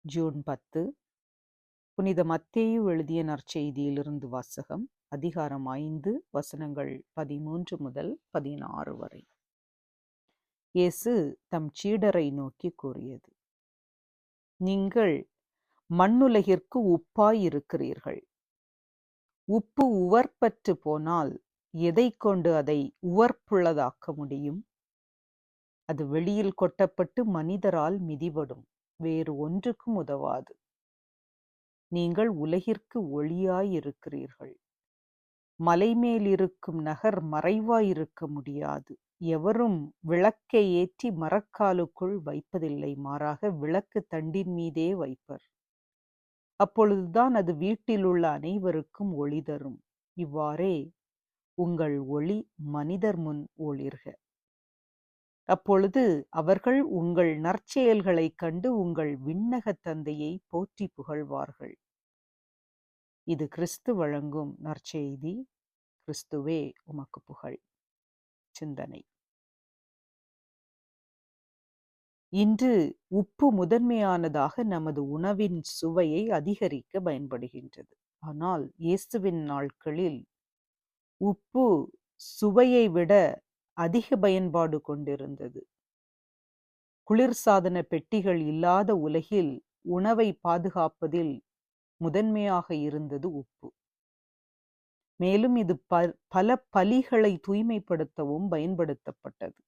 June 10 புனித மத்தேயு எழுதிய நற்செய்தியிலிருந்து வாசகம். அதிகாரம் 5 வசனங்கள் 13 முதல் 16 வரை. இயேசு தம் சீடரை நோக்கி கூறியது: நீங்கள் மண்ணுலகிற்கு உப்பாயிருக்கிறீர்கள். உப்பு உவர்ப்பற்று போனால் எதைக் கொண்டு அதை உவர்ப்புள்ளதாக்க முடியும்? அது வெளியில் கொட்டப்பட்டு மனிதரால் மிதிபடும், வேறு ஒன்றுக்கும் உதவாது. நீங்கள் உலகிற்கு ஒளியாயிருக்கிறீர்கள். மலைமேலிருக்கும் நகர் மறைவாயிருக்க முடியாது. எவரும் விளக்கை ஏற்றி மரக்காலுக்குள் வைப்பதில்லை, மாறாக விளக்கு தண்டின் மீதே வைப்பர். அப்பொழுதுதான் அது வீட்டிலுள்ள அனைவருக்கும் ஒளி தரும். இவ்வாறே உங்கள் ஒளி மனிதர் முன் ஒளிர்க. அப்பொழுது அவர்கள் உங்கள் நற்செயல்களைக் கண்டு உங்கள் விண்ணகத் தந்தையை போற்றி புகழ்வார்கள். இது கிறிஸ்து வழங்கும் நற்செய்தி. கிறிஸ்துவே உமக்கு புகழ். சிந்தனை. இன்று உப்பு முதன்மையானதாக நமது உணவின் சுவையை அதிகரிக்க பயன்படுகின்றது. ஆனால் இயேசுவின் நாட்களில் உப்பு சுவையை விட அதிக பயன்பாடு கொண்டிருந்தது. குளிர்சாதன பெட்டிகள் இல்லாத உலகில் உணவை பாதுகாப்பதில் முதன்மையாக இருந்தது உப்பு. மேலும் இது பல பலிகளை தூய்மைப்படுத்தவும் பயன்படுத்தப்பட்டது.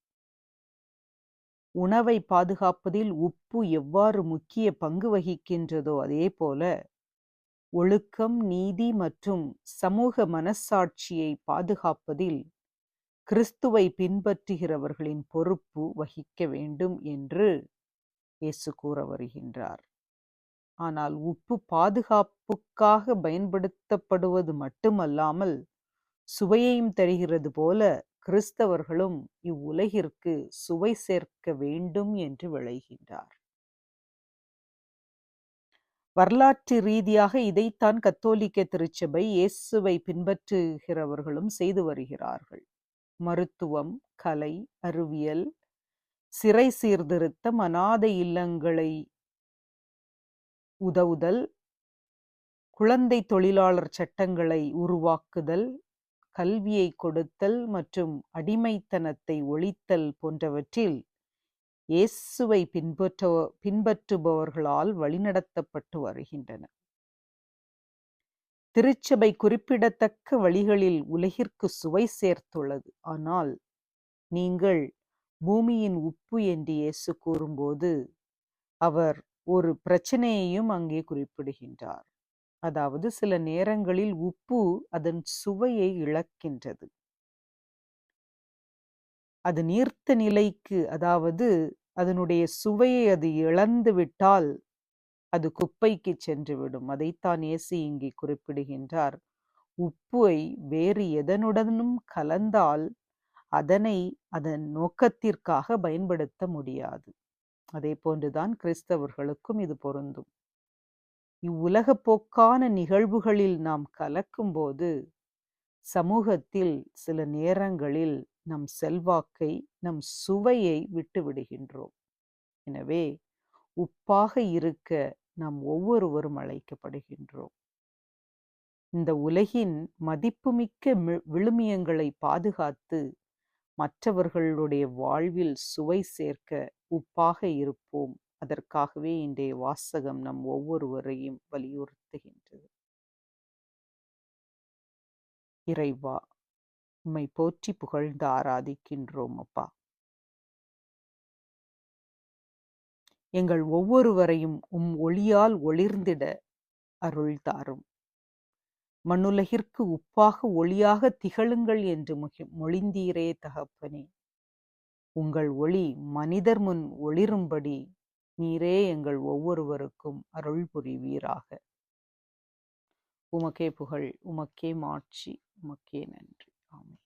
உணவை பாதுகாப்பதில் உப்பு எவ்வாறு முக்கிய பங்கு வகிக்கின்றதோ அதே போல ஒழுக்கம், நீதி மற்றும் சமூக மனசாட்சியை பாதுகாப்பதில் கிறிஸ்துவை பின்பற்றுகிறவர்களின் பொறுப்பு வகிக்க வேண்டும் என்று இயேசு கூற வருகின்றார். ஆனால் உப்பு பாதுகாப்புக்காக பயன்படுத்தப்படுவது மட்டுமல்லாமல் சுவையையும் தருகிறது போல கிறிஸ்தவர்களும் இவ்வுலகிற்கு சுவை சேர்க்க வேண்டும் என்று விளைகின்றார். வரலாற்று ரீதியாக இதைத்தான் கத்தோலிக்க திருச்சபை இயேசுவை பின்பற்றுகிறவர்களும் செய்து வருகிறார்கள். மருத்துவம், கலை, அறிவியல், சிறை சீர்திருத்தம், அனாதை இல்லங்களை உதவுதல், குழந்தை தொழிலாளர் சட்டங்களை உருவாக்குதல், கல்வியை கொடுத்தல் மற்றும் அடிமைத்தனத்தை ஒழித்தல் போன்றவற்றில் இயேசுவை பின்பற்றுபவர்களால் வழிநடத்தப்பட்டு வருகின்றன. திருச்சபை குறிப்பிடத்தக்க வழிகளில் உலகிற்கு சுவை சேர்த்துள்ளது. ஆனால் நீங்கள் பூமியின் உப்பு என்று இயேசு கூறும்போது அவர் ஒரு பிரச்சனையையும் அங்கே குறிப்பிடுகின்றார். அதாவது சில நேரங்களில் உப்பு அதன் சுவையை இழக்கின்றது. அது நீர்த்த நிலைக்கு, அதாவது அதனுடைய சுவையை அது இழந்து விட்டால் அது குப்பைக்கு சென்றுவிடும். அதைத்தான் இயேசு இங்கே குறிப்பிடுகின்றார். உப்பை வேறு எதனுடனும் கலந்தால் அதனை அதன் நோக்கத்திற்காக பயன்படுத்த முடியாது. அதே போன்றுதான் கிறிஸ்தவர்களுக்கும் இது பொருந்தும். இவ்வுலக போக்கான நிகழ்வுகளில் நாம் கலக்கும்போது சமூகத்தில் சில நேரங்களில் நம் செல்வாக்கை, நம் சுவையை விட்டு விடுகின்றோம். எனவே உப்பாக இருக்க நாம் ஒவ்வொருவரும் அழைக்கப்படுகின்றோம். இந்த உலகின் மதிப்புமிக்க விழுமியங்களை பாதுகாத்து மற்றவர்களுடைய வாழ்வில் சுவை சேர்க்க உப்பாக இருப்போம். அதற்காகவே இன்றைய வாசகம் நம் ஒவ்வொருவரையும் வலியுறுத்துகின்றது. இறைவா, உம்மை போற்றி புகழ்ந்து ஆராதிக்கின்றோம் அப்பா. எங்கள் ஒவ்வொருவரையும் ஒளியால் ஒளிர்ந்திட அருள் தாரும். மண்ணுலகிற்கு உப்பாக ஒளியாக திகழுங்கள் என்று மொழிந்தீரே தகப்பனே. உங்கள் ஒளி மனிதர் முன் ஒளிரும்படி நீரே எங்கள் ஒவ்வொருவருக்கும் அருள் புரிவீராக. உமக்கே புகழ், உமக்கே மாட்சி, உமக்கே நன்றி. ஆமென்.